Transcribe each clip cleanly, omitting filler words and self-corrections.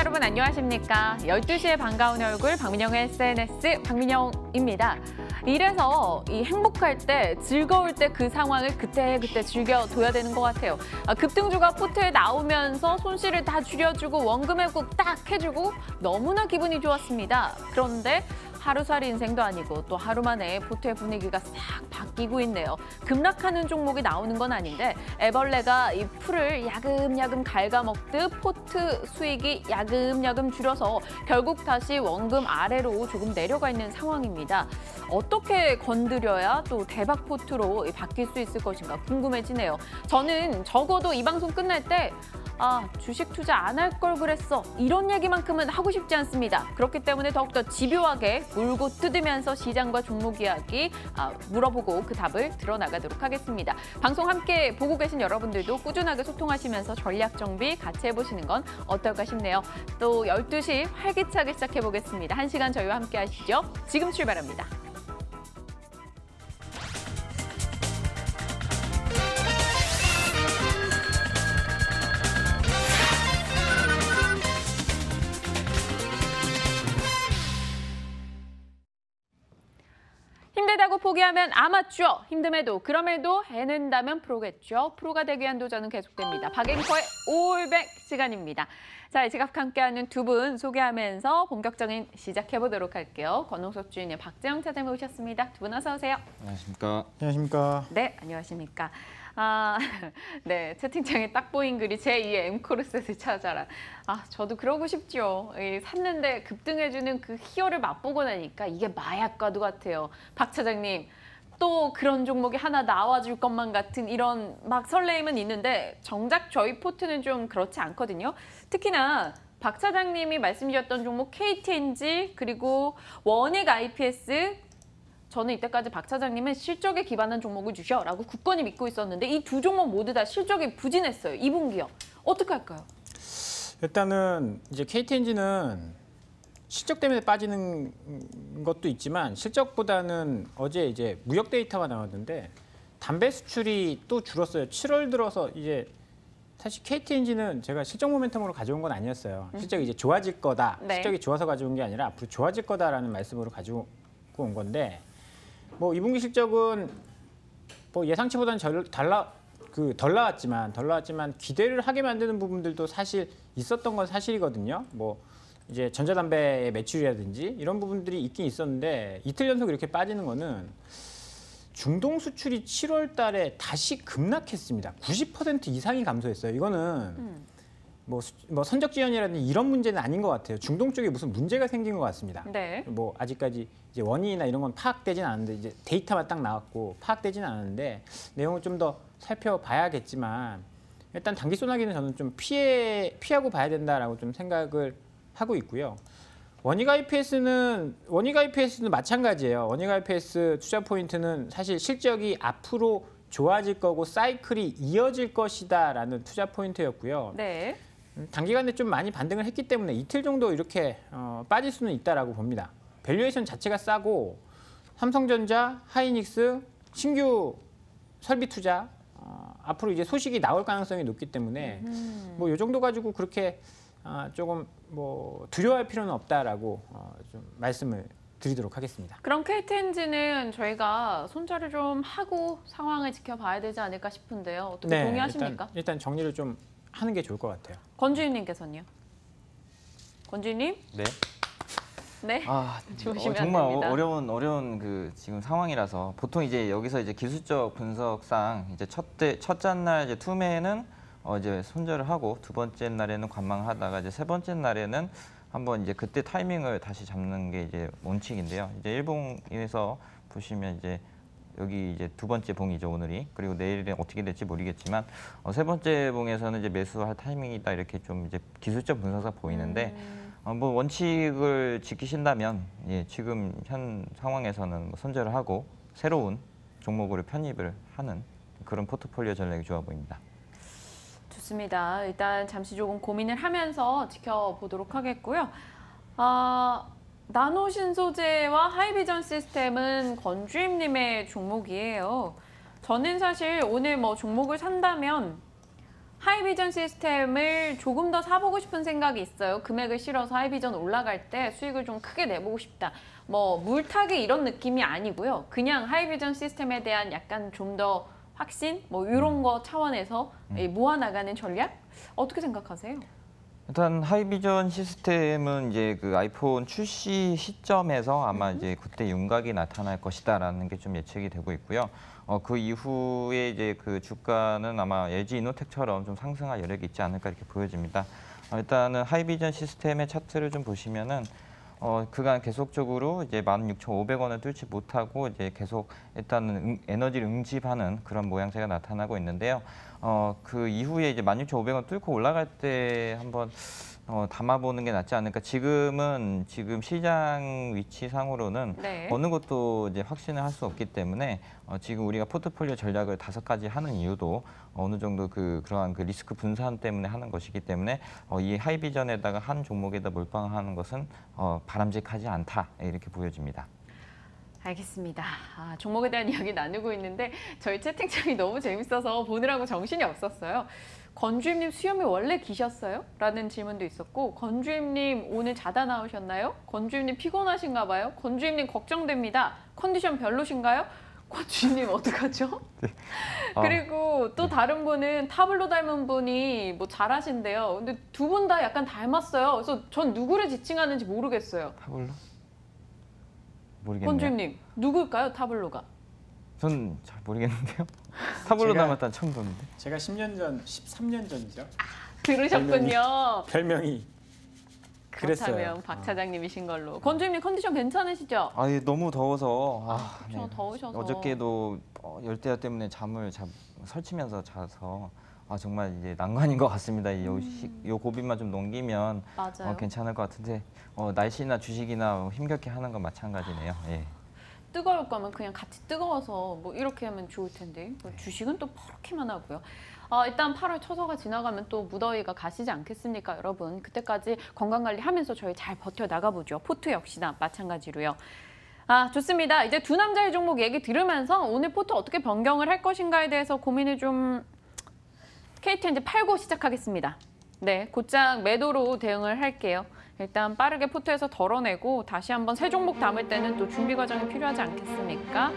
여러분 안녕하십니까? 12시에 반가운 얼굴 박민영의 SNS 박민영입니다. 이래서 이 행복할 때, 즐거울 때 그 상황을 그때그때 즐겨둬야 되는 것 같아요. 급등주가 포트에 나오면서 손실을 다 줄여주고 원금 회복 딱 해주고 너무나 기분이 좋았습니다. 그런데 하루살이 인생도 아니고 또 하루 만에 포트의 분위기가 싹 바뀌고 있네요. 급락하는 종목이 나오는 건 아닌데 애벌레가 이 풀을 야금야금 갉아먹듯 포트 수익이 야금야금 줄여서 결국 다시 원금 아래로 조금 내려가 있는 상황입니다. 어떻게 건드려야 또 대박 포트로 바뀔 수 있을 것인가 궁금해지네요. 저는 적어도 이 방송 끝날 때 주식 투자 안 할 걸 그랬어. 이런 얘기만큼은 하고 싶지 않습니다. 그렇기 때문에 더욱더 집요하게 물고 뜯으면서 시장과 종목 이야기 물어보고 그 답을 들어나가도록 하겠습니다. 방송 함께 보고 계신 여러분들도 꾸준하게 소통하시면서 전략 정비 같이 해보시는 건 어떨까 싶네요. 또 12시 활기차게 시작해보겠습니다. 1시간 저희와 함께 하시죠. 지금 출발합니다. 힘들다고 포기하면 아마추어, 힘듦에도 그럼에도 해낸다면 프로겠죠. 프로가 되기 위한 도전은 계속됩니다. 박앵커의 올백 시간입니다. 자, 이 시각 함께하는 두 분 소개하면서 본격적인 시작해보도록 할게요. 권홍석 주인의 박재영 차장님 오셨습니다. 두 분 어서 오세요. 안녕하십니까. 안녕하십니까. 네, 안녕하십니까. 네, 채팅창에 딱 보인 글이 제2의 엠코르셋을 찾아라. 저도 그러고 싶죠. 샀는데 급등해주는 그 희열을 맛보고 나니까 이게 마약과도 같아요. 박 차장님, 또 그런 종목이 하나 나와줄 것만 같은 이런 막 설레임은 있는데 정작 저희 포트는 좀 그렇지 않거든요. 특히나 박 차장님이 말씀 주셨던 종목 KTNG 그리고 원익 IPS 저는 이때까지 박 차장님은 실적에 기반한 종목을 주셔라고 굳건히 믿고 있었는데 이 두 종목 모두 다 실적이 부진했어요. 2분기요. 어떻게 할까요? 일단은 이제 KTNG는 실적 때문에 빠지는 것도 있지만 실적보다는 어제 이제 무역 데이터가 나왔는데 담배 수출이 또 줄었어요. 7월 들어서 이제 사실 KTNG는 제가 실적 모멘텀으로 가져온 건 아니었어요. 실적이 이제 좋아질 거다. 네. 실적이 좋아서 가져온 게 아니라 앞으로 좋아질 거다라는 말씀으로 가지고 온 건데 뭐 2분기 실적은 뭐 예상치보다는 덜 나왔지만 기대를 하게 만드는 부분들도 사실 있었던 건 사실이거든요. 뭐 이제 전자담배의 매출이라든지 이런 부분들이 있긴 있었는데 이틀 연속 이렇게 빠지는 거는 중동 수출이 7월 달에 다시 급락했습니다. 90% 이상이 감소했어요. 이거는 뭐 선적 지연이라든지 이런 문제는 아닌 것 같아요. 중동 쪽에 무슨 문제가 생긴 것 같습니다. 네. 뭐 아직까지 이제 원인이나 이런 건 파악되진 않았는데 이제 데이터만 딱 나왔고 파악되진 않았는데 내용을 좀 더 살펴봐야겠지만 일단 단기 소나기는 저는 좀 피하고 봐야 된다라고 좀 생각을 하고 있고요. 원익 IPS는 마찬가지예요. 원익 IPS 투자 포인트는 사실 실적이 앞으로 좋아질 거고 사이클이 이어질 것이다라는 투자 포인트였고요. 네. 단기간에 좀 많이 반등을 했기 때문에 이틀 정도 이렇게 빠질 수는 있다라고 봅니다. 밸류에이션 자체가 싸고 삼성전자, 하이닉스, 신규 설비 투자 앞으로 이제 소식이 나올 가능성이 높기 때문에 뭐 이 정도 가지고 그렇게 조금 뭐 두려워할 필요는 없다라고 좀 말씀을 드리도록 하겠습니다. 그럼 KTNG는 저희가 손절을 좀 하고 상황을 지켜봐야 되지 않을까 싶은데요. 어떻게 동의하십니까? 일단 정리를 좀 하는 게 좋을 것 같아요. 권주임님께서는요? 권주임님? 네. 네. 주무시면 정말 안 됩니다. 어려운 그 지금 상황이라서 보통 이제 여기서 이제 기술적 분석상 이제 첫째 날 이제 투매는 이제 손절을 하고 두 번째 날에는 관망하다가 이제 세 번째 날에는 한번 이제 그때 타이밍을 다시 잡는 게 이제 원칙인데요. 이제 일봉에서 보시면 이제 여기 이제 두 번째 봉이죠, 오늘이. 그리고 내일은 어떻게 될지 모르겠지만 세 번째 봉에서는 이제 매수할 타이밍이다 이렇게 좀 이제 기술적 분석상 보이는데 뭐 원칙을 지키신다면 지금 현 상황에서는 뭐 손절을 하고 새로운 종목으로 편입을 하는 그런 포트폴리오 전략이 좋아 보입니다. 좋습니다. 일단 잠시 조금 고민을 하면서 지켜보도록 하겠고요. 나노신소재와 하이비전 시스템은 권주임님의 종목이에요. 저는 사실 오늘 뭐 종목을 산다면 하이비전 시스템을 조금 더 사보고 싶은 생각이 있어요. 금액을 실어서 하이비전 올라갈 때 수익을 좀 크게 내보고 싶다. 뭐 물타기 이런 느낌이 아니고요. 그냥 하이비전 시스템에 대한 약간 좀 더 확신? 뭐 이런 거 차원에서 모아나가는 전략? 어떻게 생각하세요? 일단 하이비전 시스템은 이제 그 아이폰 출시 시점에서 아마 이제 그때 윤곽이 나타날 것이다라는 게 좀 예측이 되고 있고요. 그 이후에 이제 그 주가는 아마 LG 이노텍처럼 좀 상승할 여력이 있지 않을까 이렇게 보여집니다. 일단은 하이비전 시스템의 차트를 좀 보시면은 그간 계속적으로 이제 16,500원을 뚫지 못하고 이제 계속 일단은 에너지를 응집하는 그런 모양새가 나타나고 있는데요. 그 이후에 이제 16,500원 뚫고 올라갈 때 한번 담아보는 게 낫지 않을까. 지금 시장 위치상으로는 네. 어느 것도 이제 확신을 할 수 없기 때문에 지금 우리가 포트폴리오 전략을 5가지 하는 이유도 어느 정도 그러한 그 리스크 분산 때문에 하는 것이기 때문에 이 하이비전에다가 한 종목에다 몰빵하는 것은 바람직하지 않다 이렇게 보여집니다. 알겠습니다. 종목에 대한 이야기 나누고 있는데 저희 채팅창이 너무 재밌어서 보느라고 정신이 없었어요. 건주임님 수염이 원래 기셨어요? 라는 질문도 있었고 건주임님 오늘 자다 나오셨나요? 건주임님 피곤하신가 봐요? 건주임님 걱정됩니다. 컨디션 별로신가요? 건주임님 어떡하죠? 네. 그리고 또 다른 분은 타블로 닮은 분이 뭐 잘하신대요. 근데 두 분 다 약간 닮았어요. 그래서 전 누구를 지칭하는지 모르겠어요. 타블로? 모르겠네요. 건주임님 누굴까요? 타블로가? 전 잘 모르겠는데요. 타블로 제가- 닮았다는 처음 듣는데. 제가 10년 전, 13년 전이죠. 들으셨군요. 별명이 그렇다면 그랬어요. 박 차장님이신 걸로. 건주임님 컨디션 괜찮으시죠? 예, 너무 더워서 그렇죠. 더우셔서. 어저께도 열대야 때문에 잠을 설치면서 자서 정말 이제 난관인 것 같습니다. 요 고비만 좀 넘기면 맞아요. 괜찮을 것 같은데 날씨나 주식이나 힘겹게 하는 건 마찬가지네요. 예. 뜨거울 거면 그냥 같이 뜨거워서 뭐 이렇게 하면 좋을 텐데 뭐 주식은 또 퍼렇게만 하고요. 일단 8월 초서가 지나가면 또 무더위가 가시지 않겠습니까, 여러분? 그때까지 건강관리 하면서 저희 잘 버텨 나가보죠. 포트 역시나 마찬가지로요. 좋습니다. 이제 두 남자의 종목 얘기 들으면서 오늘 포트 어떻게 변경을 할 것인가에 대해서 고민을 좀 KT 이제 팔고 시작하겠습니다. 네, 곧장 매도로 대응을 할게요. 일단 빠르게 포트에서 덜어내고 다시 한번 새 종목 담을 때는 또 준비 과정이 필요하지 않겠습니까?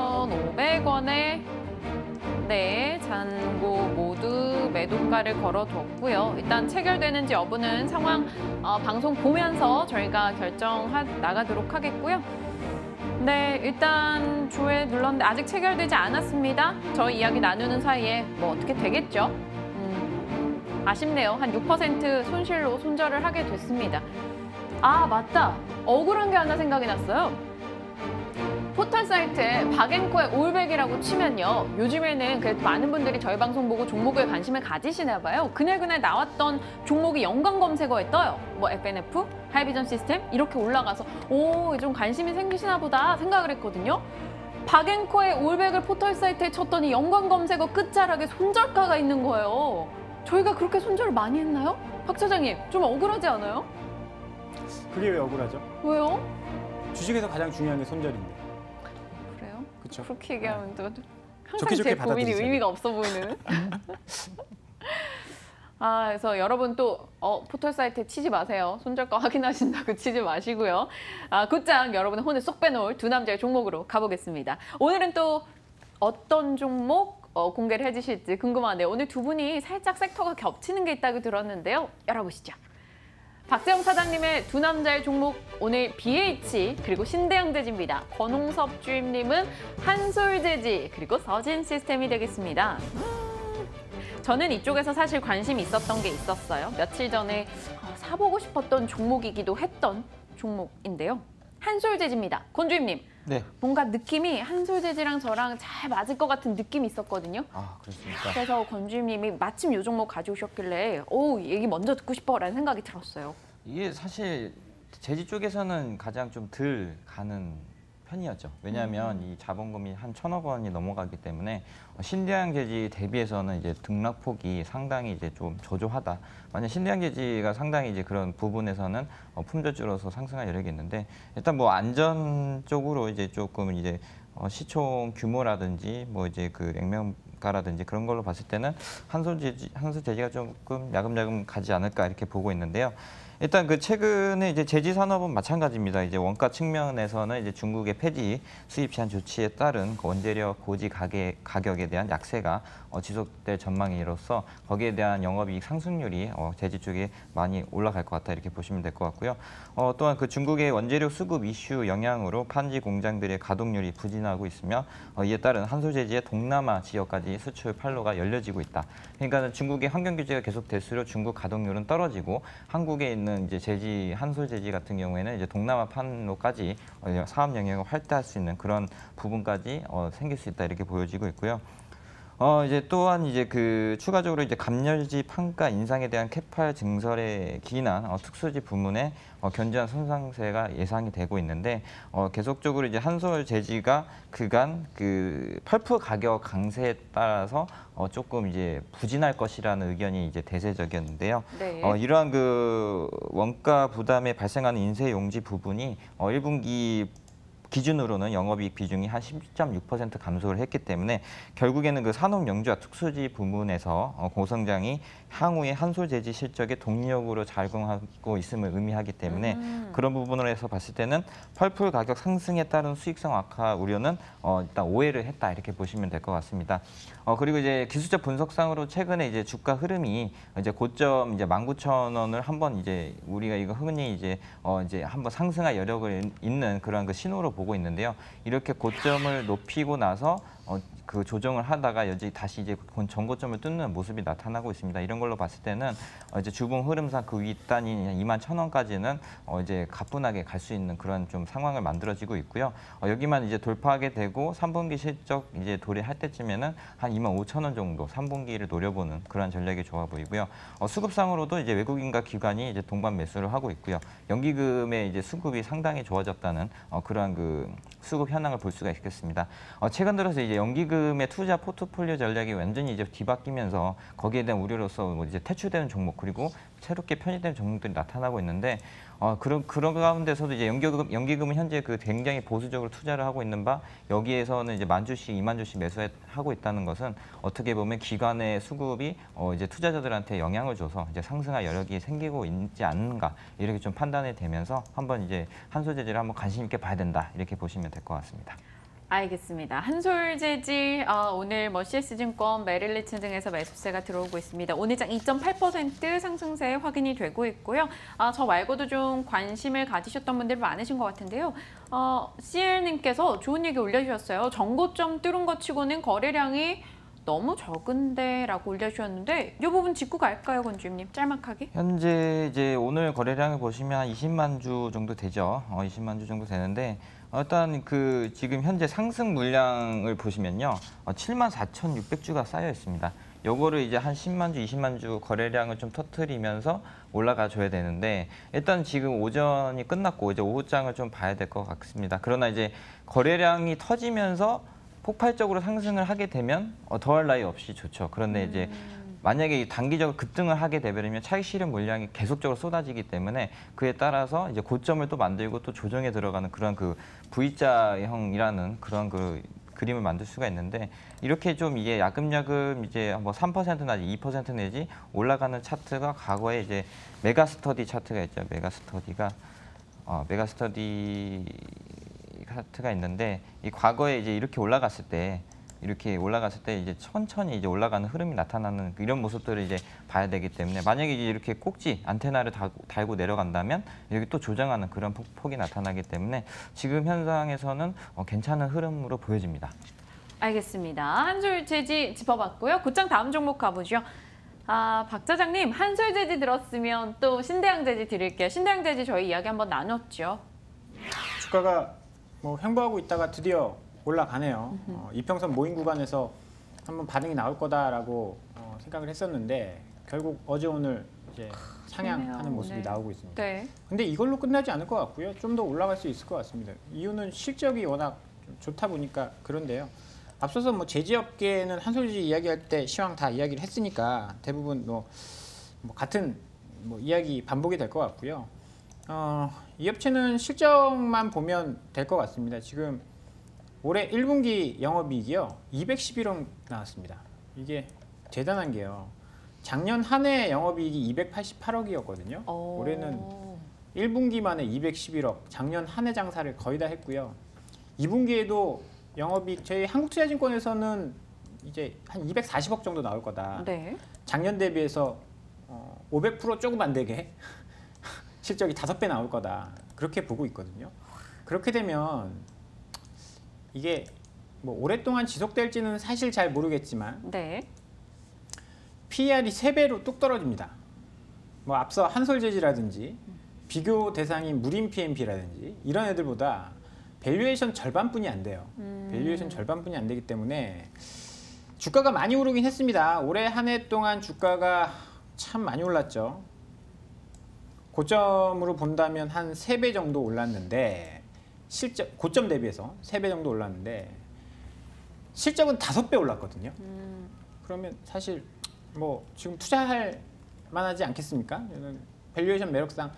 103,500원에 네, 잔고 모두 매도가를 걸어뒀고요. 일단 체결되는지 여부는 상황 방송 보면서 저희가 나가도록 하겠고요. 네, 일단 조회 눌렀는데 아직 체결되지 않았습니다. 저희 이야기 나누는 사이에 뭐 어떻게 되겠죠? 아쉽네요. 한 6% 손실로 손절을 하게 됐습니다. 맞다. 억울한 게 하나 생각이 났어요. 포털 사이트에 박앤코의 올백이라고 치면요. 요즘에는 그래도 많은 분들이 저희 방송 보고 종목에 관심을 가지시나 봐요. 그날 나왔던 종목이 연관 검색어에 떠요. 뭐 FNF, 하이비전 시스템 이렇게 올라가서 좀 관심이 생기시나 보다 생각을 했거든요. 박앤코의 올백을 포털 사이트에 쳤더니 연관 검색어 끝자락에 손절가가 있는 거예요. 저희가 그렇게 손절을 많이 했나요? 박 차장님, 좀 억울하지 않아요? 그게 왜 억울하죠? 왜요? 주식에서 가장 중요한 게 손절인데. 그래요? 그렇죠. 그렇게 얘기하면 또 항상 좋게 제 고민이 받아들이세요. 의미가 없어 보이는. 그래서 여러분 또 포털 사이트에 치지 마세요. 손절가 확인하신다고 치지 마시고요. 곧장 여러분의 혼을 쏙 빼놓을 두 남자의 종목으로 가보겠습니다. 오늘은 또 어떤 종목 공개를 해주실지 궁금하네요. 오늘 두 분이 살짝 섹터가 겹치는 게 있다고 들었는데요. 열어보시죠. 박재영 사장님의 두 남자의 종목 오늘 BH 그리고 신대양재지입니다. 권홍섭 주임님은 한솔재지 그리고 서진 시스템이 되겠습니다. 저는 이쪽에서 사실 관심이 있었던 게 있었어요. 며칠 전에 사보고 싶었던 종목이기도 했던 종목인데요. 한솔재지입니다. 권 주임님. 네. 뭔가 느낌이 한솔재지랑 저랑 잘 맞을 것 같은 느낌이 있었거든요. 그렇습니까? 그래서 권 주임님이 마침 이 종목 가져오셨길래 얘기 먼저 듣고 싶어라는 생각이 들었어요. 이게 사실 제지 쪽에서는 가장 좀 덜 가는 편이었죠. 왜냐하면 이 자본금이 한 1,000억 원이 넘어가기 때문에 신대양재지 대비해서는 이제 등락폭이 상당히 이제 좀 저조하다. 만약 신대양재지가 상당히 이제 그런 부분에서는 품절주로서 상승할 여력이 있는데 일단 뭐 안전 쪽으로 이제 조금 이제 시총 규모라든지 뭐 이제 그 액면 않을까라든지 그런 걸로 봤을 때는 한솔제지가 조금 야금야금 가지 않을까 이렇게 보고 있는데요. 일단 그 최근에 이제 제지 산업은 마찬가지입니다. 이제 원가 측면에서는 이제 중국의 폐지 수입 제한 조치에 따른 그 원재료 고지 가격에 대한 약세가 지속될 전망이로서 거기에 대한 영업이익 상승률이 제지 쪽에 많이 올라갈 것 같다 이렇게 보시면 될 것 같고요. 또한 그 중국의 원재료 수급 이슈 영향으로 판지 공장들의 가동률이 부진하고 있으며 이에 따른 한솔제지의 동남아 지역까지 수출 판로가 열려지고 있다. 그러니까 중국의 환경 규제가 계속될수록 중국 가동률은 떨어지고 한국에 있는 이제 한솔제지 같은 경우에는 이제 동남아 판로까지 사업 영역을 확대할 수 있는 그런 부분까지 생길 수 있다 이렇게 보여지고 있고요. 이제 또한 이제 그 추가적으로 이제 감열지 판가 인상에 대한 캐팔 증설에 기인한 특수지 부문의 견조한 손상세가 예상이 되고 있는데 계속적으로 이제 한솔제지가 그간 그 펄프 가격 강세에 따라서 조금 이제 부진할 것이라는 의견이 이제 대세적이었는데요. 네. 이러한 그 원가 부담에 발생하는 인쇄 용지 부분이 1분기 기준으로는 영업이익 비중이 한 10.6% 감소를 했기 때문에 결국에는 그 산업용지와 특수지 부문에서 고성장이 향후에 한솔제지 실적의 동력으로 작용하고 있음을 의미하기 때문에 그런 부분으로 해서 봤을 때는 펄프 가격 상승에 따른 수익성 악화 우려는 일단 오해를 했다 이렇게 보시면 될 것 같습니다. 그리고 이제 기술적 분석상으로 최근에 이제 주가 흐름이 이제 고점 이제 19,000원을 한번 이제 우리가 이거 흔히 이제 한번 상승할 여력을 있는 그런 그 신호로 보고 있는데요. 이렇게 고점을 높이고 나서 그 조정을 하다가 다시 이제 전고점을 뚫는 모습이 나타나고 있습니다. 이런 걸로 봤을 때는 이제 주봉 흐름상 그 윗단인 21,000원까지는 이제 가뿐하게 갈 수 있는 그런 좀 상황을 만들어지고 있고요. 여기만 이제 돌파하게 되고 3분기 실적 이제 도래할 때쯤에는 한 25,000원 정도 3분기를 노려보는 그런 전략이 좋아 보이고요. 수급상으로도 이제 외국인과 기관이 이제 동반 매수를 하고 있고요. 연기금의 이제 수급이 상당히 좋아졌다는 그러한 그 수급 현황을 볼 수가 있겠습니다. 최근 들어서 이제 연기금의 투자 포트폴리오 전략이 완전히 이제 뒤바뀌면서 거기에 대한 우려로서 뭐 이제 퇴출되는 종목 그리고 새롭게 편입된 종목들이 나타나고 있는데 그런 가운데서도 이제 연기금은 현재 그 굉장히 보수적으로 투자를 하고 있는 바 여기에서는 이제 10,000주씩 20,000주씩 매수하고 있다는 것은 어떻게 보면 기관의 수급이 이제 투자자들한테 영향을 줘서 이제 상승할 여력이 생기고 있지 않는가 이렇게 좀 판단이 되면서 한번 이제 한솔제지를 한번 관심 있게 봐야 된다 이렇게 보시면 될 것 같습니다. 알겠습니다. 한솔제지 오늘 뭐 CS증권, 메릴리츠 등에서 매수세가 들어오고 있습니다. 오늘 장 2.8% 상승세 확인이 되고 있고요. 저 말고도 좀 관심을 가지셨던 분들 많으신 것 같은데요. CL님께서 좋은 얘기 올려주셨어요. 정고점 뚫은 것 치고는 거래량이 너무 적은데 라고 올려주셨는데 이 부분 짚고 갈까요, 건주임님? 짤막하게. 현재 이제 오늘 거래량을 보시면 한 20만 주 정도 되죠. 20만 주 정도 되는데 일단 그 지금 현재 상승 물량을 보시면요. 74,600주가 쌓여 있습니다. 요거를 이제 한 10만 주, 20만 주 거래량을 좀 터트리면서 올라가 줘야 되는데 일단 지금 오전이 끝났고 이제 오후장을 좀 봐야 될 것 같습니다. 그러나 이제 거래량이 터지면서 폭발적으로 상승을 하게 되면 더할 나위 없이 좋죠. 그런데 이제 만약에 단기적으로 급등을 하게 되버리면 차익 실현 물량이 계속적으로 쏟아지기 때문에 그에 따라서 이제 고점을 또 만들고 또 조정에 들어가는 그런 그 V자형이라는 그런 그 그림을 만들 수가 있는데 이렇게 좀 이게 야금야금 이제 뭐 3%나 2% 내지 올라가는 차트가 과거에 이제 메가스터디 차트가 있죠. 메가스터디 차트가 있는데 이 과거에 이제 이렇게 올라갔을 때 이제 천천히 이제 올라가는 흐름이 나타나는 이런 모습들을 이제 봐야 되기 때문에 만약에 이제 이렇게 꼭지 안테나를 달고 내려간다면 여기 또 조정하는 그런 폭이 나타나기 때문에 지금 현상에서는 괜찮은 흐름으로 보여집니다. 알겠습니다. 한솔제지 짚어봤고요. 곧장 다음 종목 가보죠. 박 차장님, 한솔제지 들었으면 또 신대양제지 드릴게요. 신대양제지 저희 이야기 한번 나눴죠. 주가가 뭐 횡보하고 있다가 드디어 올라가네요. 이평선 모인 구간에서 한번 반응이 나올 거다라고 생각을 했었는데 결국 어제 오늘 이제 상향하는 모습이 오늘. 나오고 있습니다. 네. 근데 이걸로 끝나지 않을 것 같고요. 좀 더 올라갈 수 있을 것 같습니다. 이유는 실적이 워낙 좀 좋다 보니까 그런데요. 앞서서 뭐 제지업계는 한솔제지 이야기할 때 시황 다 이야기를 했으니까 대부분 뭐 같은 뭐 이야기 반복이 될 것 같고요. 이 업체는 실적만 보면 될 것 같습니다. 지금 올해 1분기 영업이익이요 211억 나왔습니다. 이게 대단한 게요. 작년 한 해 영업이익이 288억이었거든요. 올해는 1분기 만에 211억, 작년 한 해 장사를 거의 다 했고요. 2분기에도 영업이익 저희 한국투자증권에서는 이제 한 240억 정도 나올 거다. 네. 작년 대비해서 500% 조금 안 되게 실적이 5배 나올 거다. 그렇게 보고 있거든요. 그렇게 되면 이게 뭐 오랫동안 지속될지는 사실 잘 모르겠지만 네. PER이 3배로 뚝 떨어집니다. 뭐 앞서 한솔재지라든지 비교 대상인 무림 PMP라든지 이런 애들보다 밸류에이션 절반뿐이 안 돼요. 밸류에이션 절반뿐이 안 되기 때문에 주가가 많이 오르긴 했습니다. 올해 한 해 동안 주가가 참 많이 올랐죠. 고점으로 본다면 한 3배 정도 올랐는데 실적 고점 대비해서 3배 정도 올랐는데 실적은 5배 올랐거든요. 그러면 사실 뭐 지금 투자할 만하지 않겠습니까? 밸류에이션 매력상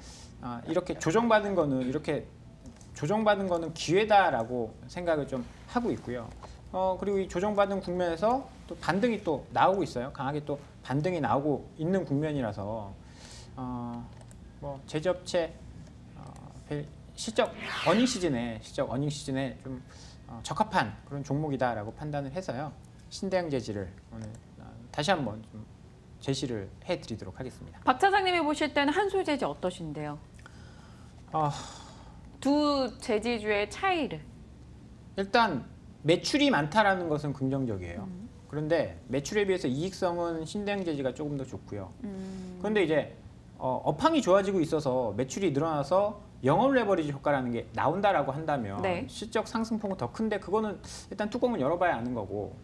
이렇게 조정받은 거는 기회다라고 생각을 좀 하고 있고요. 그리고 이 조정받은 국면에서 또 반등이 또 나오고 있어요. 강하게 또 반등이 나오고 있는 국면이라서 뭐 제조업체 실적 어닝 시즌에 좀 적합한 그런 종목이다라고 판단을 해서요. 신대양재질을 오늘 다시 한번 좀 제시를 해드리도록 하겠습니다. 박 차장님이 보실 때는 한솔재지 어떠신데요? 두 재지주의 차이를. 일단 매출이 많다라는 것은 긍정적이에요. 그런데 매출에 비해서 이익성은 신대양재지가 조금 더 좋고요. 그런데 이제 업황이 좋아지고 있어서 매출이 늘어나서 영업 레버리지 효과라는 게 나온다라고 한다면 네. 실적 상승폭은 더 큰데 그거는 일단 뚜껑은 열어봐야 아는 거고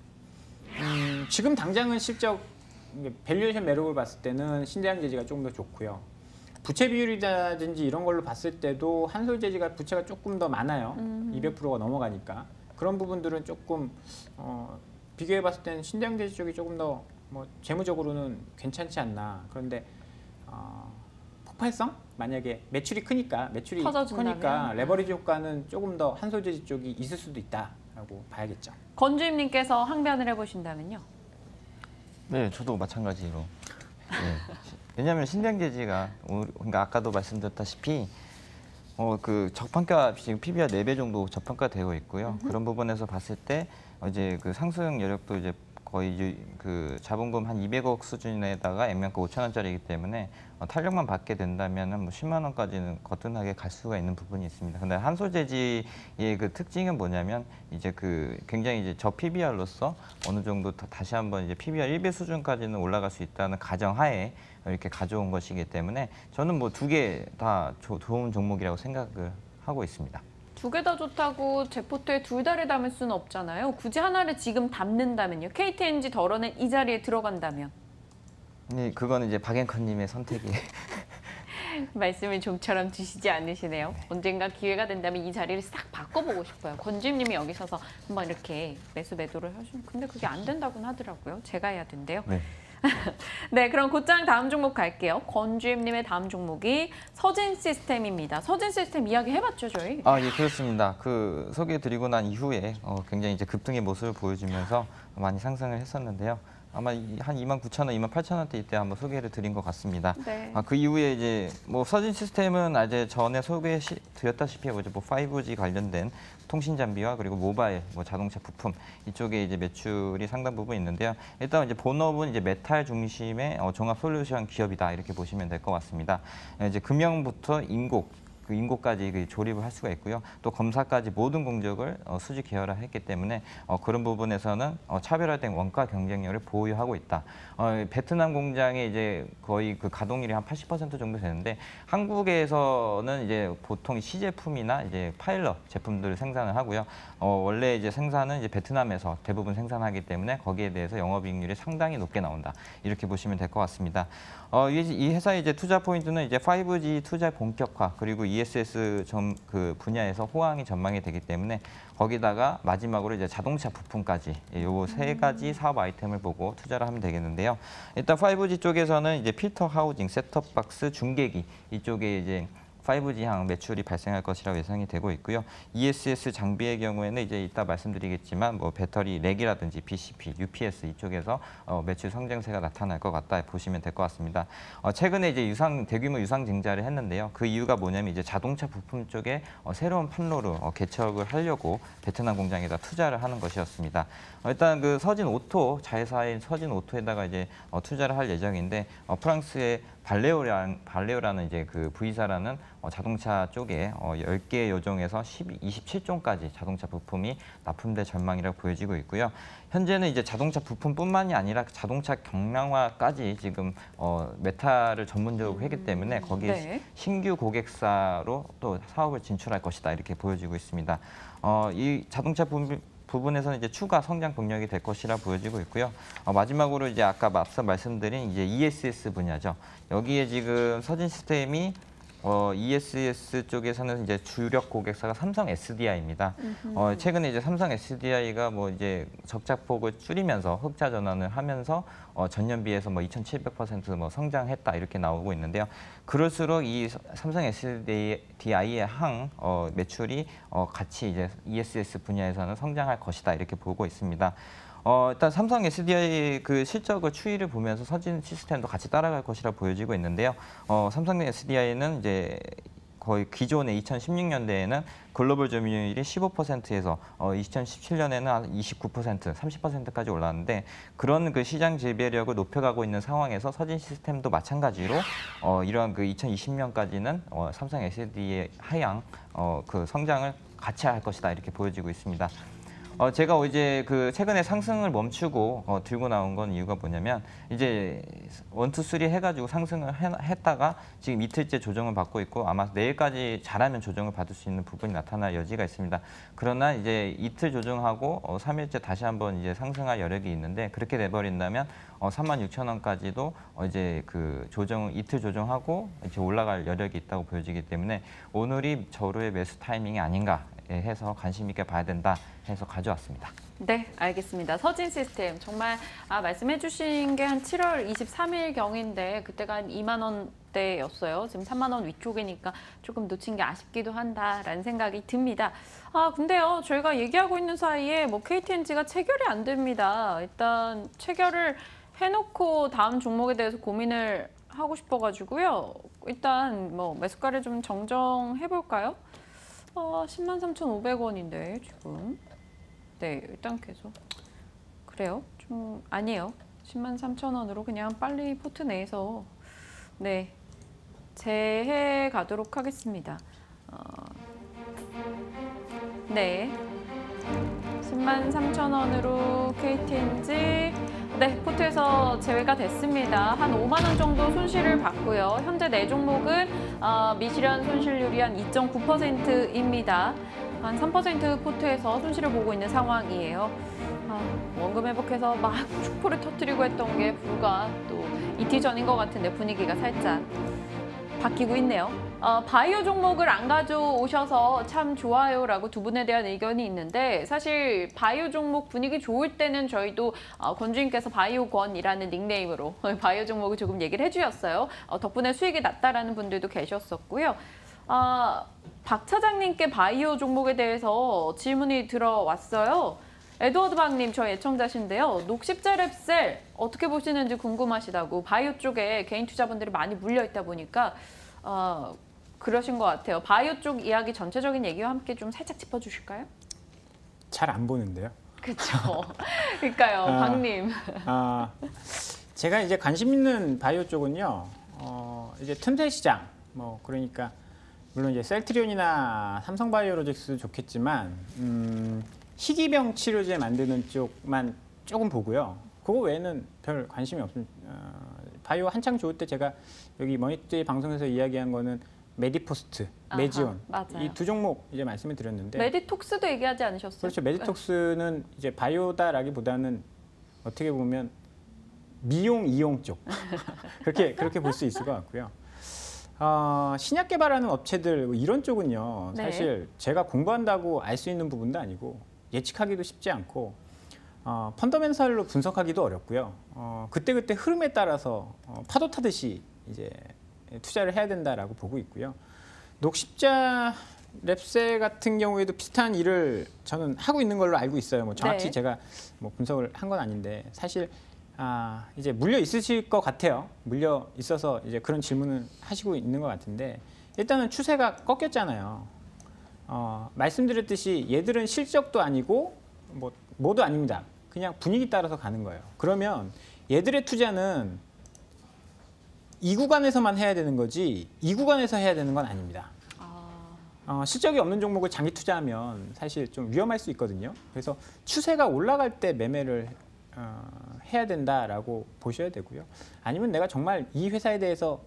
지금 당장은 실적 밸류에이션 매력을 봤을 때는 신대양재지가 조금 더 좋고요. 부채 비율이라든지 이런 걸로 봤을 때도 한솔재지가 부채가 조금 더 많아요. 200%가 넘어가니까 그런 부분들은 조금 비교해 봤을 때는 신대양재지 쪽이 조금 더 뭐 재무적으로는 괜찮지 않나. 그런데 폭발성? 만약에 매출이 크니까 레버리지 효과는 조금 더 한솔재지 쪽이 있을 수도 있다라고 봐야겠죠. 건주임님께서 항변을 해보신다면요? 네, 저도 마찬가지로. 네. 왜냐하면 신대양재지가 그러니까 아까도 말씀드렸다시피 그 저평가 지금 PBR 4배 정도 저평가되고 있고요. 그런 부분에서 봤을 때 이제 그 상승 여력도 이제 거의 그 자본금 한 200억 수준에다가 액면가 5천원짜리이기 때문에 탄력만 받게 된다면은 뭐 10만 원까지는 거뜬하게 갈 수가 있는 부분이 있습니다. 근데 한솔재지의 그 특징은 뭐냐면 이제 그 굉장히 이제 저 PBR로서 어느 정도 다시 한번 이제 PBR 1배 수준까지는 올라갈 수 있다는 가정하에 이렇게 가져온 것이기 때문에 저는 뭐 두 개 다 좋은 종목이라고 생각을 하고 있습니다. 두 개 다 좋다고 제 포트에 둘 다를 담을 수는 없잖아요. 굳이 하나를 지금 담는다면요. KTNG 덜어낸 이 자리에 들어간다면. 네, 그거는 이제 박앵커님의 선택이. 말씀을 좀처럼 주시지 않으시네요. 언젠가 기회가 된다면 이 자리를 싹 바꿔보고 싶어요. 건주임님이 여기 서서 한번 이렇게 매수매도를 하시면 근데 그게 안 된다고는 하더라고요. 제가 해야 된대요. 네. 네, 그럼 곧장 다음 종목 갈게요. 건주임님의 다음 종목이 서진시스템입니다. 서진시스템 이야기 해봤죠, 저희? 예, 그렇습니다. 그 소개해드리고 난 이후에 굉장히 이제 급등의 모습을 보여주면서 많이 상승을 했었는데요. 아마 한 29,000원, 28,000원대 이때 한번 소개를 드린 것 같습니다. 네. 그 이후에 이제 뭐 서진 시스템은 이제 전에 소개드렸다시피 이제 뭐 5G 관련된 통신 장비와 그리고 모바일, 뭐 자동차 부품 이쪽에 이제 매출이 상당 부분 있는데요. 일단 이제 본업은 이제 메탈 중심의 종합 솔루션 기업이다 이렇게 보시면 될 것 같습니다. 이제 금형부터 그 인고까지 그 조립을 할 수가 있고요. 또 검사까지 모든 공정을 수직 계열화했기 때문에 그런 부분에서는 차별화된 원가 경쟁력을 보유하고 있다. 베트남 공장에 이제 거의 그 가동률이 한 80% 정도 되는데 한국에서는 이제 보통 시제품이나 이제 파일럿 제품들을 생산을 하고요. 원래 이제 생산은 이제 베트남에서 대부분 생산하기 때문에 거기에 대해서 영업이익률이 상당히 높게 나온다. 이렇게 보시면 될 것 같습니다. 이 회사의 이제 투자 포인트는 이제 5G 투자 본격화 그리고 ESS 그 분야에서 호황이 전망이 되기 때문에 거기다가 마지막으로 이제 자동차 부품까지 요거 세 가지 사업 아이템을 보고 투자를 하면 되겠는데요. 일단 5G 쪽에서는 이제 필터 하우징, 셋톱박스, 중계기 이쪽에 이제 5G향 매출이 발생할 것이라고 예상이 되고 있고요. ESS 장비의 경우에는 이제 이따 말씀드리겠지만 뭐 배터리 렉이라든지 BCP, UPS 이쪽에서 매출 성장세가 나타날 것 같다 보시면 될 것 같습니다. 최근에 이제 대규모 유상 증자를 했는데요. 그 이유가 뭐냐면 이제 자동차 부품 쪽에 새로운 판로로 개척을 하려고 베트남 공장에다 투자를 하는 것이었습니다. 일단 그 자회사인 서진 오토에다가 이제 투자를 할 예정인데 프랑스의 발레오라는 이제 그 V사라는 자동차 쪽에 10개 요종에서 27종까지 자동차 부품이 납품될 전망이라고 보여지고 있고요. 현재는 이제 자동차 부품뿐만이 아니라 자동차 경량화까지 지금 메탈을 전문적으로 하기 때문에 거기에 네. 신규 고객사로 또 사업을 진출할 것이다 이렇게 보여지고 있습니다. 이 자동차 부분에서는 이제 추가 성장 동력이 될 것이라 보여지고 있고요. 마지막으로 이제 아까 앞서 말씀드린 이제 ESS 분야죠. 여기에 지금 서진 시스템이 ESS 쪽에서는 이제 주력 고객사가 삼성 SDI입니다. 최근에 이제 삼성 SDI가 뭐 이제 적자폭을 줄이면서 흑자 전환을 하면서 전년비해서 뭐 2,700% 뭐 성장했다 이렇게 나오고 있는데요. 그럴수록 이 삼성 SDI의 매출이 같이 이제 ESS 분야에서는 성장할 것이다 이렇게 보고 있습니다. 일단 삼성 SDI 그 실적을 추이를 보면서 서진 시스템도 같이 따라갈 것이라 보여지고 있는데요. 삼성 SDI는 이제 거의 기존의 2016년대에는 글로벌 점유율이 15%에서 2017년에는 한 29%, 30%까지 올랐는데 그런 그 시장 지배력을 높여가고 있는 상황에서 서진 시스템도 마찬가지로 이러한 그 2020년까지는 삼성 SDI의 그 성장을 같이 할 것이다 이렇게 보여지고 있습니다. 제가 이제 그 최근에 상승을 멈추고 들고 나온 건 이유가 뭐냐면 이제 1, 2, 3 해가지고 상승을 했다가 지금 이틀째 조정을 받고 있고 아마 내일까지 잘하면 조정을 받을 수 있는 부분이 나타날 여지가 있습니다. 그러나 이제 이틀 조정하고 3일째 다시 한번 이제 상승할 여력이 있는데 그렇게 돼버린다면 36,000원까지도 이제 그 이틀 조정하고 이제 올라갈 여력이 있다고 보여지기 때문에 오늘이 저로의 매수 타이밍이 아닌가 해서 관심 있게 봐야 된다 해서 가져왔습니다. 네, 알겠습니다. 서진 시스템 정말 말씀해 주신 게 한 7월 23일경인데 그때가 한 2만 원대였어요. 지금 3만 원 위쪽이니까 조금 놓친 게 아쉽기도 한다라는 생각이 듭니다. 근데요. 저희가 얘기하고 있는 사이에 뭐 KTNG가 체결이 안 됩니다. 일단 체결을 해놓고 다음 종목에 대해서 고민을 하고 싶어가지고요. 일단 뭐 매수가를 좀 정정해 볼까요? 103,500원인데 지금. 네, 일단 계속. 그래요? 좀 아니에요. 103,000원으로 그냥 빨리 포트 내에서 네, 재해 가도록 하겠습니다. 네. 103,000원으로 KTNG 네, 포트에서 제외가 됐습니다. 한 5만 원 정도 손실을 봤고요. 현재 네 종목은 미실현 손실률이 한 2.9%입니다. 한 3% 포트에서 손실을 보고 있는 상황이에요. 원금 회복해서 막 축포를 터뜨리고 했던 게 불과 또 이틀 전인 것 같은데 분위기가 살짝 바뀌고 있네요. 바이오 종목을 안 가져오셔서 참 좋아요라고 두 분에 대한 의견이 있는데 사실 바이오 종목 분위기 좋을 때는 저희도 권주님께서 바이오권이라는 닉네임으로 바이오 종목을 조금 얘기를 해주셨어요. 덕분에 수익이 났다라는 분들도 계셨었고요. 박 차장님께 바이오 종목에 대해서 질문이 들어왔어요. 에드워드 박님, 저희 애청자신데요. 녹십자랩셀 어떻게 보시는지 궁금하시다고 바이오 쪽에 개인 투자분들이 많이 물려있다 보니까 그러신 것 같아요. 바이오 쪽 이야기 전체적인 얘기와 함께 좀 살짝 짚어주실까요? 잘 안 보는데요. 그렇죠. 그러니까요, 박님. 제가 이제 관심 있는 바이오 쪽은요. 이제 틈새 시장, 뭐 그러니까 물론 이제 셀트리온이나 삼성바이오로직스도 좋겠지만 희귀병 치료제 만드는 쪽만 조금 보고요. 그거 외에는 별 관심이 없습니다. 바이오 한창 좋을 때 제가 여기 머니투데이 방송에서 이야기한 거는 메디포스트, 메지온 이 두 종목 이제 말씀을 드렸는데 메디톡스도 얘기하지 않으셨어요? 그렇죠. 메디톡스는 이제 바이오다라기보다는 어떻게 보면 미용 이용 쪽 그렇게 볼 수 있을 것 같고요. 신약 개발하는 업체들 뭐 이런 쪽은요. 네. 사실 제가 공부한다고 알 수 있는 부분도 아니고 예측하기도 쉽지 않고 펀더멘탈로 분석하기도 어렵고요. 그때그때 흐름에 따라서 파도 타듯이 이제 투자를 해야 된다라고 보고 있고요. 녹십자 랩셀 같은 경우에도 비슷한 일을 저는 하고 있는 걸로 알고 있어요. 뭐 정확히 네. 제가 뭐 분석을 한 건 아닌데 사실 이제 물려 있으실 것 같아요. 물려 있어서 이제 그런 질문을 하시고 있는 것 같은데 일단은 추세가 꺾였잖아요. 말씀드렸듯이 얘들은 실적도 아니고 뭐도 아닙니다. 그냥 분위기 따라서 가는 거예요. 그러면 얘들의 투자는 이 구간에서만 해야 되는 거지 이 구간에서 해야 되는 건 아닙니다. 실적이 없는 종목을 장기 투자하면 사실 좀 위험할 수 있거든요. 그래서 추세가 올라갈 때 매매를 해야 된다라고 보셔야 되고요. 아니면 내가 정말 이 회사에 대해서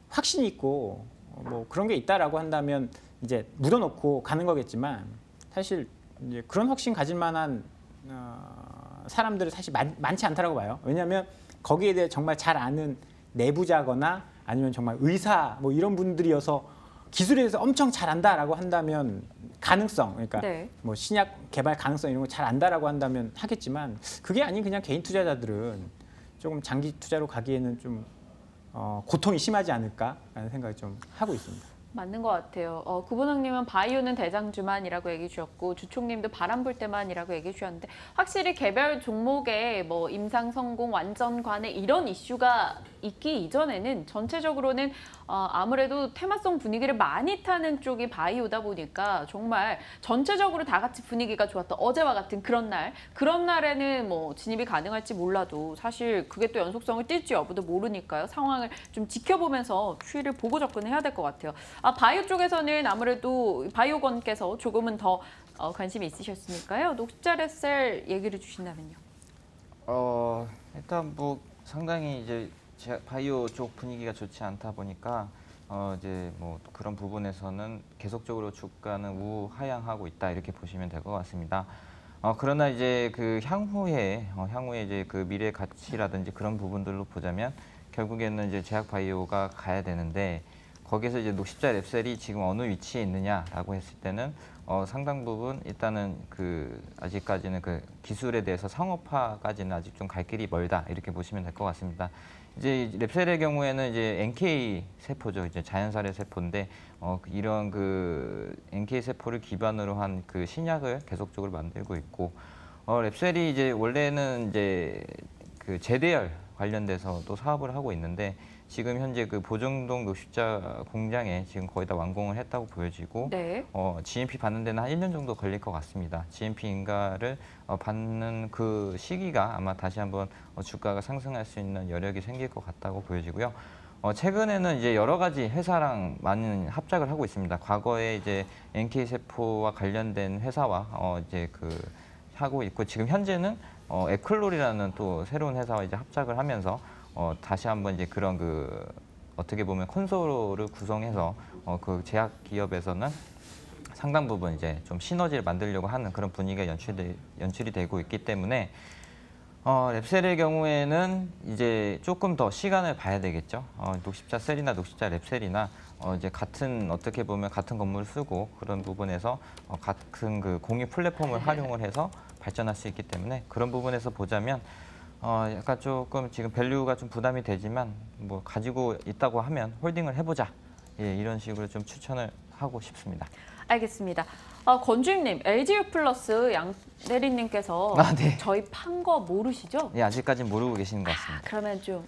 확신이 있고 뭐 그런 게 있다라고 한다면 이제 묻어놓고 가는 거겠지만 사실 이제 그런 확신 가질 만한 사람들은 사실 많지 않다라고 봐요. 왜냐하면 거기에 대해 정말 잘 아는 내부자거나 아니면 정말 의사 뭐 이런 분들이어서 기술에 대해서 엄청 잘 안다라고 한다면 가능성, 그러니까 네. 뭐 신약 개발 가능성 이런 거 잘 안다라고 한다면 하겠지만 그게 아닌 그냥 개인 투자자들은 조금 장기 투자로 가기에는 좀 고통이 심하지 않을까라는 생각을 좀 하고 있습니다. 맞는 것 같아요. 구본학님은 바이오는 대장주만이라고 얘기해 주셨고 주총님도 바람 불 때만이라고 얘기해 주셨는데 확실히 개별 종목에 뭐 임상 성공, 완전 관해 이런 이슈가 있기 이전에는 전체적으로는 아무래도 테마성 분위기를 많이 타는 쪽이 바이오다 보니까 정말 전체적으로 다 같이 분위기가 좋았던 어제와 같은 그런 날에는 뭐 진입이 가능할지 몰라도 사실 그게 또 연속성을 띨지 여부도 모르니까요. 상황을 좀 지켜보면서 추이를 보고 접근해야 될 것 같아요. 바이오 쪽에서는 아무래도 바이오건께서 조금은 더 관심이 있으셨으니까요. 녹십자 랩셀 얘기를 주신다면요. 일단 뭐 상당히 이제 바이오 쪽 분위기가 좋지 않다 보니까 이제 뭐 그런 부분에서는 계속적으로 주가는 우하향하고 있다 이렇게 보시면 될 것 같습니다. 그러나 이제 그 향후에 이제 그 미래 가치라든지 그런 부분들로 보자면 결국에는 이제 제약 바이오가 가야 되는데 거기서 이제 녹십자 랩셀이 지금 어느 위치에 있느냐라고 했을 때는 상당 부분 일단은 그 아직까지는 그 기술에 대해서 상업화까지는 아직 좀 갈 길이 멀다 이렇게 보시면 될 것 같습니다. 이제 랩셀의 경우에는 이제 NK 세포죠. 이제 자연살의 세포인데 이런 그 NK 세포를 기반으로 한 그 신약을 계속적으로 만들고 있고 랩셀이 이제 원래는 이제 그 제대열 관련돼서 또 사업을 하고 있는데 지금 현재 그 보정동 녹십자 공장에 지금 거의 다 완공을 했다고 보여지고 네. GMP 받는 데는 한 1년 정도 걸릴 것 같습니다. GMP 인가를 받는 그 시기가 아마 다시 한번 주가가 상승할 수 있는 여력이 생길 것 같다고 보여지고요. 최근에는 이제 여러 가지 회사랑 많은 합작을 하고 있습니다. 과거에 이제 NK 세포와 관련된 회사와 이제 그 하고 있고 지금 현재는 에클롤이라는 또 새로운 회사와 이제 합작을 하면서 다시 한번 이제 그런 그 어떻게 보면 콘솔을 구성해서 그 제약 기업에서는 상당 부분 이제 좀 시너지를 만들려고 하는 그런 분위기가 연출이 되고 있기 때문에 랩셀의 경우에는 이제 조금 더 시간을 봐야 되겠죠. 녹십자 셀이나 녹십자 랩셀이나 이제 어떻게 보면 같은 건물을 쓰고 그런 부분에서 같은 그 공유 플랫폼을 활용을 해서 발전할 수 있기 때문에 그런 부분에서 보자면 약간 조금 지금 밸류가 좀 부담이 되지만 뭐 가지고 있다고 하면 홀딩을 해보자. 예, 이런 식으로 좀 추천을 하고 싶습니다. 알겠습니다. 권주임님, LGU 플러스 양대리님께서 네. 저희 판 거 모르시죠? 예, 아직까지는 모르고 계시는 것 같습니다. 그러면 좀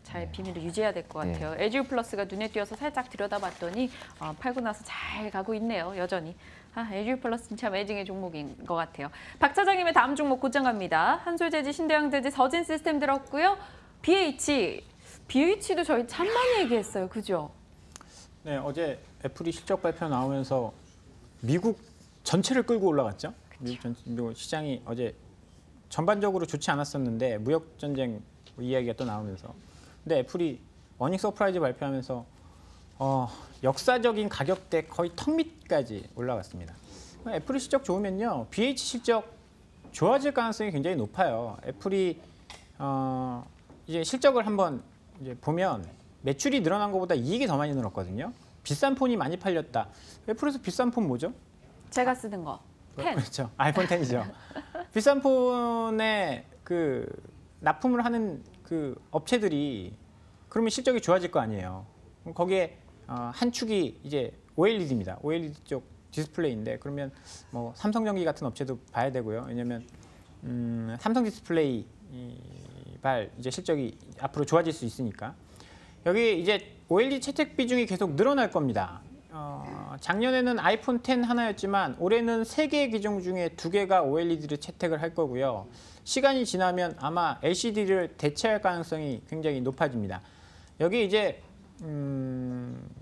잘 비밀을 유지해야 될 것 네. 같아요. LGU 플러스가 눈에 띄어서 살짝 들여다봤더니 팔고 나서 잘 가고 있네요, 여전히. LGU 플러스는 참 애증의 종목인 것 같아요. 박 차장님의 다음 종목 곧장 갑니다. 한솔재지, 신대영재지, 서진 시스템 들었고요. BH도 저희 참 많이 얘기했어요, 그죠? 네, 어제 애플이 실적 발표 나오면서 미국 전체를 끌고 올라갔죠. 미국 시장이 어제 전반적으로 좋지 않았었는데 무역 전쟁 이야기가 또 나오면서 근데 애플이 어닝 서프라이즈 발표하면서 역사적인 가격대 거의 턱 밑까지 올라갔습니다. 애플이 실적 좋으면요, BH 실적 좋아질 가능성이 굉장히 높아요. 애플이 이제 실적을 한번 이제 보면 매출이 늘어난 것보다 이익이 더 많이 늘었거든요. 비싼 폰이 많이 팔렸다. 애플에서 비싼 폰 뭐죠? 제가 쓰는 거, 10. 그렇죠. 아이폰 10이죠. 비싼 폰에 그 납품을 하는 그 업체들이 그러면 실적이 좋아질 거 아니에요. 거기에 한 축이 이제 OLED입니다. OLED 쪽 디스플레이인데 그러면 뭐 삼성전기 같은 업체도 봐야 되고요. 왜냐하면 삼성 디스플레이 발 이제 실적이 앞으로 좋아질 수 있으니까 여기 이제 OLED 채택 비중이 계속 늘어날 겁니다. 작년에는 아이폰 10 하나였지만 올해는 3개의 기종 중에 2개가 OLED를 채택을 할 거고요. 시간이 지나면 아마 LCD를 대체할 가능성이 굉장히 높아집니다. 여기 이제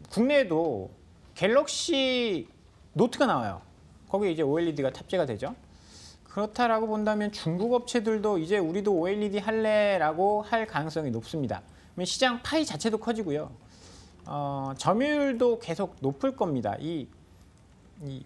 국내에도 갤럭시 노트가 나와요. 거기 이제 OLED가 탑재가 되죠. 그렇다라고 본다면 중국 업체들도 이제 우리도 OLED 할래라고 할 가능성이 높습니다. 시장 파이 자체도 커지고요. 점유율도 계속 높을 겁니다. 이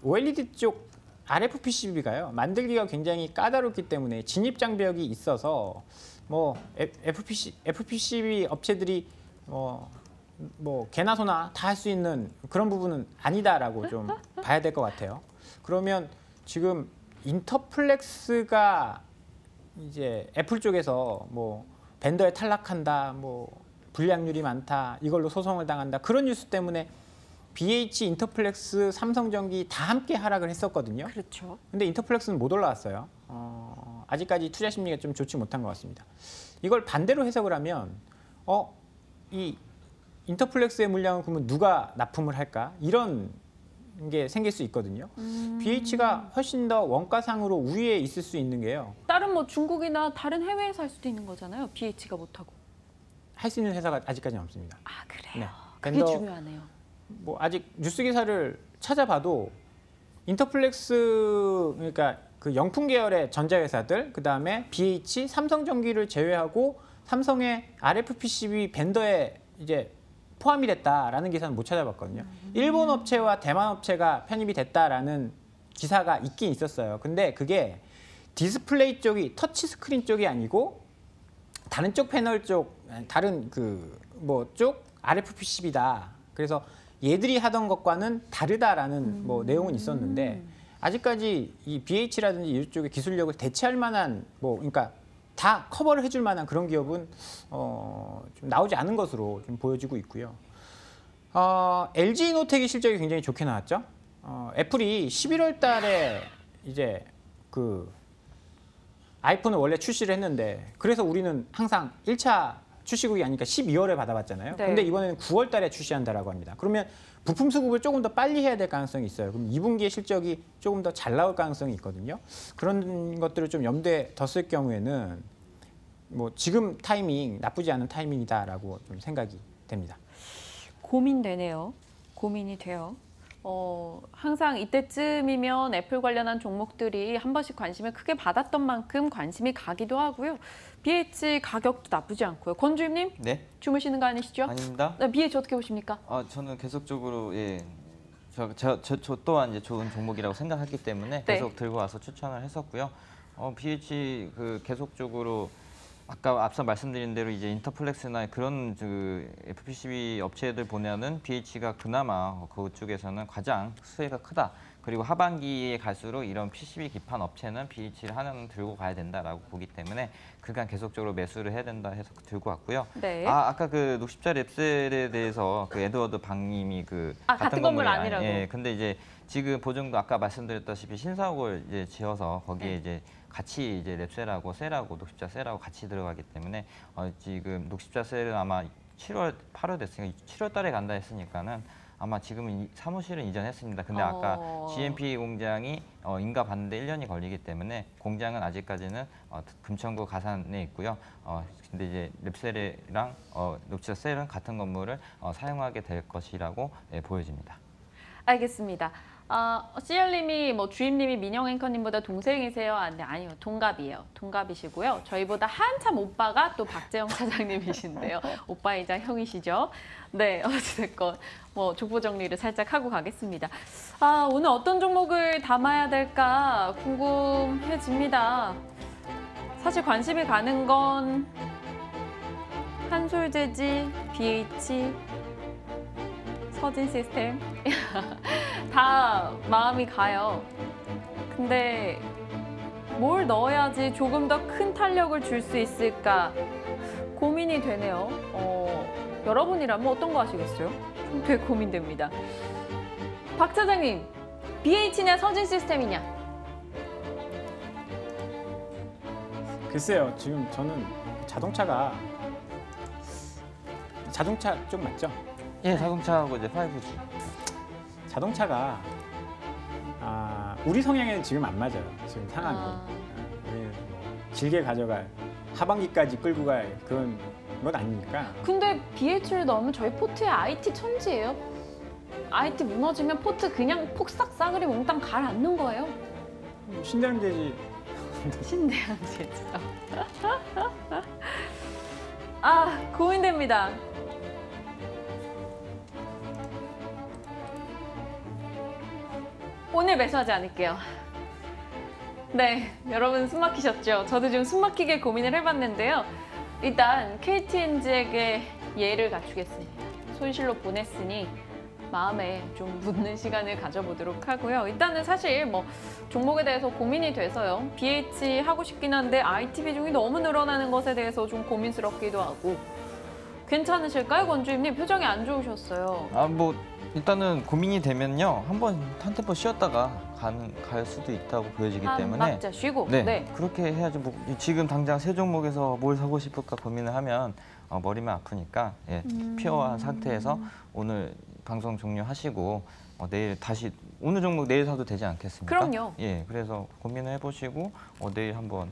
OLED 쪽 RF PCB가요. 만들기가 굉장히 까다롭기 때문에 진입 장벽이 있어서 뭐 FPCB 업체들이 뭐 개나 소나 다 할 수 있는 그런 부분은 아니다라고 좀 봐야 될 것 같아요. 그러면 지금 인터플렉스가 이제 애플 쪽에서 뭐 벤더에 탈락한다, 뭐 불량률이 많다, 이걸로 소송을 당한다 그런 뉴스 때문에 BH, 인터플렉스, 삼성전기 다 함께 하락을 했었거든요. 그렇죠. 근데 인터플렉스는 못 올라왔어요. 아직까지 투자 심리가 좀 좋지 못한 것 같습니다. 이걸 반대로 해석을 하면 이 인터플렉스의 물량을 그러면 누가 납품을 할까? 이런 게 생길 수 있거든요. BH가 훨씬 더 원가상으로 우위에 있을 수 있는 게요. 다른 뭐 중국이나 다른 해외에서 할 수도 있는 거잖아요. BH가 못하고. 할 수 있는 회사가 아직까지는 없습니다. 아 그래요. 네. 그게 중요하네요. 뭐 아직 뉴스 기사를 찾아봐도 인터플렉스 그러니까 그 영풍 계열의 전자회사들 그다음에 BH, 삼성전기를 제외하고 삼성의 RF PCB 벤더에 이제 포함이 됐다라는 기사는 못 찾아봤거든요. 일본 업체와 대만 업체가 편입이 됐다라는 기사가 있긴 있었어요. 근데 그게 디스플레이 쪽이 터치 스크린 쪽이 아니고 다른 쪽 패널 쪽 다른 그 뭐 쪽 RF PCB다. 그래서 얘들이 하던 것과는 다르다라는 뭐 내용은 있었는데 아직까지 이 BH라든지 이쪽의 기술력을 대체할 만한 뭐 그러니까 다 커버를 해줄 만한 그런 기업은 좀 나오지 않은 것으로 좀 보여지고 있고요. LG 이노텍의 실적이 굉장히 좋게 나왔죠. 애플이 11월 달에 이제 그 아이폰을 원래 출시를 했는데 그래서 우리는 항상 1차 출시국이 아니니까 12월에 받아봤잖아요. 네. 근데 이번에는 9월 달에 출시한다라고 합니다. 그러면 부품 수급을 조금 더 빨리 해야 될 가능성이 있어요. 그럼 2분기의 실적이 조금 더 잘 나올 가능성이 있거든요. 그런 것들을 좀 염두에 뒀을 경우에는 뭐 지금 타이밍 나쁘지 않은 타이밍이다라고 좀 생각이 됩니다. 고민되네요. 고민이 돼요. 항상 이때쯤이면 애플 관련한 종목들이 한 번씩 관심을 크게 받았던 만큼 관심이 가기도 하고요. BH 가격도 나쁘지 않고요. 권주임님 네, 주무시는 거 아니시죠? 아닙니다. 네, BH 어떻게 보십니까? 저는 계속적으로 저 또한 이제 좋은 종목이라고 생각했기 때문에 네. 계속 들고 와서 추천을 했었고요. BH 그 계속적으로 아까 앞서 말씀드린 대로 이제 인터플렉스나 그런 그 FPCB 업체들 보면은 BH가 그나마 그쪽에서는 가장 수혜가 크다. 그리고 하반기에 갈수록 이런 PCB 기판 업체는 BH를 하나는 들고 가야 된다라고 보기 때문에 그간 계속적으로 매수를 해야 된다 해서 들고 왔고요. 네. 아까 그 60자 랩셀에 대해서 그 에드워드 박님이 그 같은 건물 아니라고. 예, 근데 이제 지금 보증도 아까 말씀드렸다시피 신사옥을 이제 지어서 거기에 네. 이제 같이 이제 랩셀하고 셀하고 녹십자 셀하고 같이 들어가기 때문에 지금 녹십자 셀은 아마 7월, 8월 됐으니까 7월 달에 간다 했으니까는 아마 지금은 사무실은 이전했습니다. 근데 아까 GMP 공장이 인가 받는데 1년이 걸리기 때문에 공장은 아직까지는 금천구 가산에 있고요. 근데 이제 랩셀이랑 녹십자 셀은 같은 건물을 사용하게 될 것이라고 보여집니다. 알겠습니다. CL님이 뭐 주임님이 민영 앵커님보다 동생이세요? 네, 아니요, 동갑이에요. 동갑이시고요. 저희보다 한참 오빠가 또 박재영 사장님이신데요. 오빠이자 형이시죠. 네, 어찌됐건 뭐 족보 정리를 살짝 하고 가겠습니다. 오늘 어떤 종목을 담아야 될까 궁금해집니다. 사실 관심이 가는 건 한솔재지, BH, 서진 시스템 다 마음이 가요. 근데 뭘 넣어야지 조금 더 큰 탄력을 줄 수 있을까 고민이 되네요. 여러분이라면 어떤 거 하시겠어요? 좀 되게 고민됩니다. 박 차장님, BH냐 서진 시스템이냐? 글쎄요, 지금 저는 자동차 쪽 맞죠? 예, 자동차하고 이제 5G. 자동차가 우리 성향에는 지금 안 맞아요. 지금 상황이. 우리 길게 가져갈 하반기까지 끌고 갈 그런 건 아니니까. 근데 BH를 넣으면 저희 포트의 IT 천지예요. IT 무너지면 포트 그냥 폭삭 싸그리 몽땅 가라앉는 거예요. 신대문제지. 신대한 제주도. 아, 고민됩니다. 오늘 매수하지 않을게요. 네, 여러분 숨 막히셨죠? 저도 지금 숨 막히게 고민을 해봤는데요. 일단 KTNG에게 예의를 갖추겠습니다. 손실로 보냈으니 마음에 좀 묻는 시간을 가져보도록 하고요. 일단은 사실 뭐 종목에 대해서 고민이 돼서요. BH 하고 싶긴 한데 IT 비중이 너무 늘어나는 것에 대해서 좀 고민스럽기도 하고. 괜찮으실까요, 권주임님? 표정이 안 좋으셨어요. 뭐 일단은 고민이 되면요. 한번 한 템포 쉬었다가 갈 수도 있다고 보여지기 한 때문에 박자 쉬고. 네, 그렇게 해야지. 뭐 지금 당장 세 종목에서 뭘 사고 싶을까 고민을 하면 머리만 아프니까 피어한 상태에서 오늘 방송 종료하시고 내일 다시 오늘 종목 내일 사도 되지 않겠습니까? 그럼요. 예, 그래서 고민을 해보시고 내일 한번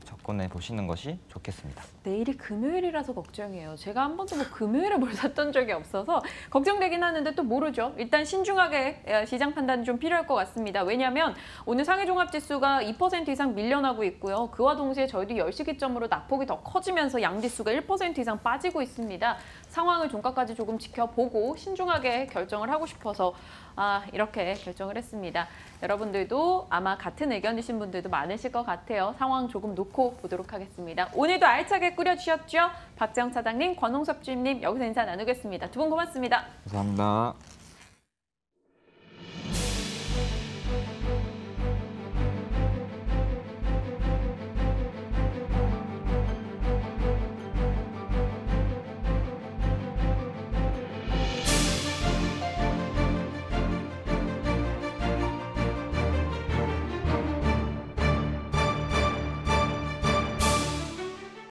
접근해 보시는 것이 좋겠습니다. 내일이 금요일이라서 걱정이에요. 제가 한 번도 뭐 금요일에 뭘 샀던 적이 없어서 걱정되긴 하는데 또 모르죠. 일단 신중하게 시장 판단이 좀 필요할 것 같습니다. 왜냐하면 오늘 상해종합지수가 2% 이상 밀려나고 있고요. 그와 동시에 저희도 10시 기점으로 낙폭이 더 커지면서 양지수가 1% 이상 빠지고 있습니다. 상황을 종가까지 조금 지켜보고 신중하게 결정을 하고 싶어서 이렇게 결정을 했습니다. 여러분들도 아마 같은 의견이신 분들도 많으실 것 같아요. 상황 조금 놓고 보도록 하겠습니다. 오늘도 알차게 꾸려주셨죠? 박재영 차장님, 권홍섭 주임님 여기서 인사 나누겠습니다. 두 분 고맙습니다. 감사합니다.